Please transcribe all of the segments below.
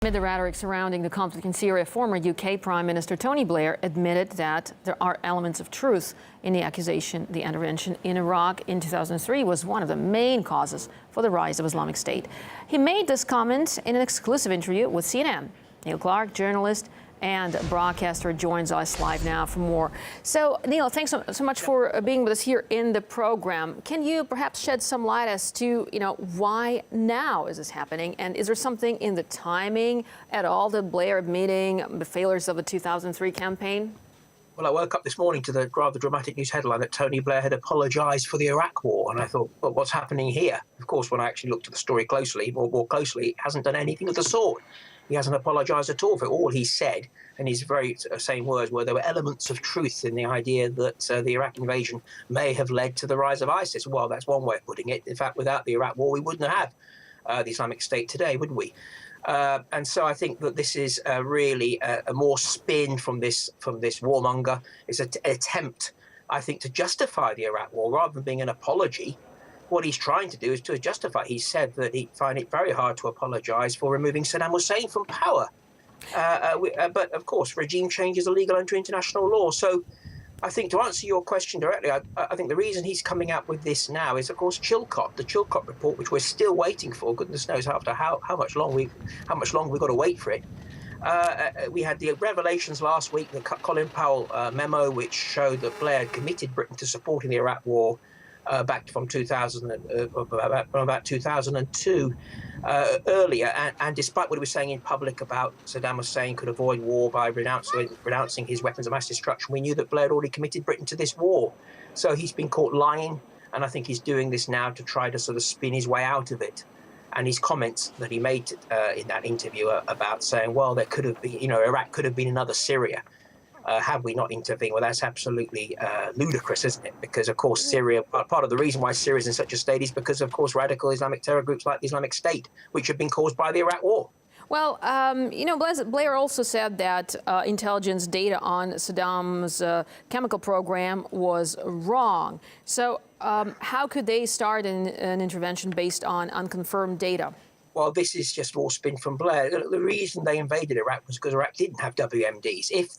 Amid the rhetoric surrounding the conflict in Syria, former UK Prime Minister Tony Blair admitted that there are elements of truth in the accusation the intervention in Iraq in 2003 was one of the main causes for the rise of Islamic State. He made this comment in an exclusive interview with CNN. Neil Clark, journalist and broadcaster, joins us live now for more. So, Neil, thanks so much for being with us here in the program. Can you perhaps shed some light as to, why now is this happening? And is there something in the timing at all that Blair admitting the failures of the 2003 campaign? Well, I woke up this morning to the rather dramatic news headline that Tony Blair had apologised for the Iraq war. And I thought, well, what's happening here? Of course, when I actually looked at the story closely, more closely, he hasn't done anything of the sort. He hasn't apologised at all for all he said. And his very same words were there were elements of truth in the idea that the Iraq invasion may have led to the rise of ISIS. Well, that's one way of putting it. In fact, without the Iraq war, we wouldn't have the Islamic State today, would we? And so I think that this is really a more spin from this warmonger. It's an attempt, I think, to justify the Iraq war rather than being an apology. What he's trying to do is to justify. He said that he'd find it very hard to apologise for removing Saddam Hussein from power. But, of course, regime change is illegal under international law. So I think to answer your question directly, I think the reason he's coming out with this now is, of course, Chilcot, the Chilcot report, which we're still waiting for. Goodness knows after how much longer we've got to wait for it. We had the revelations last week, the Colin Powell memo, which showed that Blair had committed Britain to supporting the Iraq war back from about 2002 earlier, and despite what he was saying in public about Saddam Hussein could avoid war by renouncing his weapons of mass destruction, we knew that Blair had already committed Britain to this war. So he's been caught lying, and I think he's doing this now to try to sort of spin his way out of it. And his comments that he made in that interview about saying, well, there could have been, Iraq could have been another Syria. Had we not intervened? Well, that's absolutely ludicrous, isn't it? Because, of course, Syria, part of the reason why Syria is in such a state is because, of course, radical Islamic terror groups like the Islamic State, which have been caused by the Iraq war. Well, Blair also said that intelligence data on Saddam's chemical program was wrong. So how could they start an intervention based on unconfirmed data? Well, this is just all spin from Blair. The reason they invaded Iraq was because Iraq didn't have WMDs. If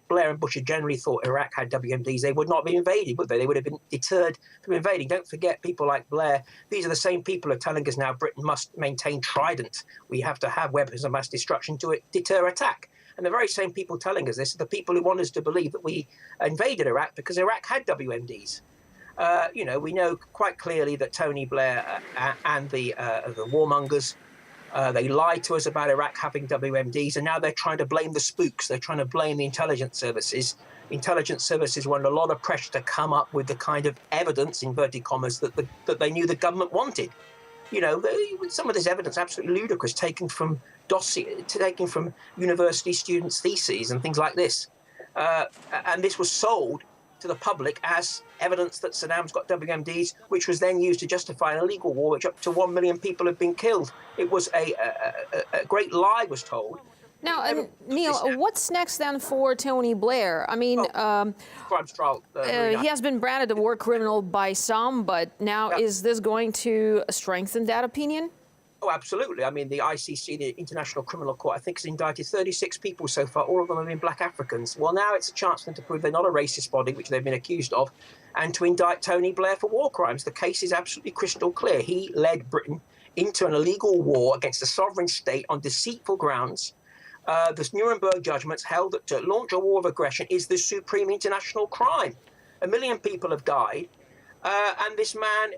Blair and Bush had generally thought Iraq had WMDs, they would not be invaded, would they? They would have been deterred from invading. Don't forget, people like Blair, these are the same people who are telling us now Britain must maintain Trident. We have to have weapons of mass destruction to deter attack. And the very same people telling us this are the people who want us to believe that we invaded Iraq because Iraq had WMDs. We know quite clearly that Tony Blair and the warmongers, they lied to us about Iraq having WMDs, and now they're trying to blame the spooks. They're trying to blame the intelligence services. Intelligence services were under a lot of pressure to come up with the kind of evidence, inverted commas, that they knew the government wanted. Some of this evidence absolutely ludicrous, taken from university students' theses and things like this. And this was sold to the public as evidence that Saddam's got WMDs, which was then used to justify an illegal war, which up to 1 million people have been killed. It was a great lie was told. Now, Neil, what's next then for Tony Blair? I mean, crimes trial. He has been branded a war criminal by some, but now is this going to strengthen that opinion? Oh, absolutely. I mean, the ICC, the International Criminal Court, I think has indicted 36 people so far. All of them have been black Africans. Well, now it's a chance for them to prove they're not a racist body, which they've been accused of, and to indict Tony Blair for war crimes. The case is absolutely crystal clear. He led Britain into an illegal war against a sovereign state on deceitful grounds. The Nuremberg judgments held that to launch a war of aggression is the supreme international crime. 1 million people have died. And this man,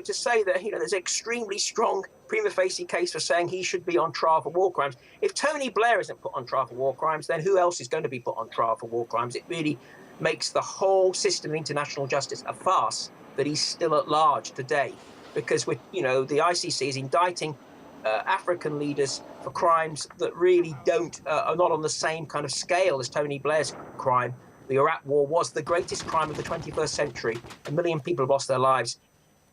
to say that, there's an extremely strong prima facie case for saying he should be on trial for war crimes. If Tony Blair isn't put on trial for war crimes, then who else is going to be put on trial for war crimes? It really makes the whole system of international justice a farce that he's still at large today. Because, the ICC is indicting African leaders for crimes that really are not on the same kind of scale as Tony Blair's crime. The Iraq war was the greatest crime of the 21st century. 1 million people have lost their lives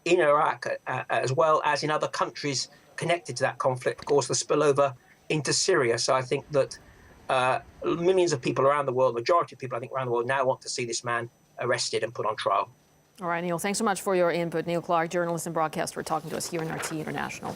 in Iraq, as well as in other countries connected to that conflict. Of course, the spillover into Syria. So I think that millions of people around the world, majority of people I think around the world now want to see this man arrested and put on trial. All right, Neil, thanks so much for your input. Neil Clark, journalist and broadcaster, talking to us here in RT International.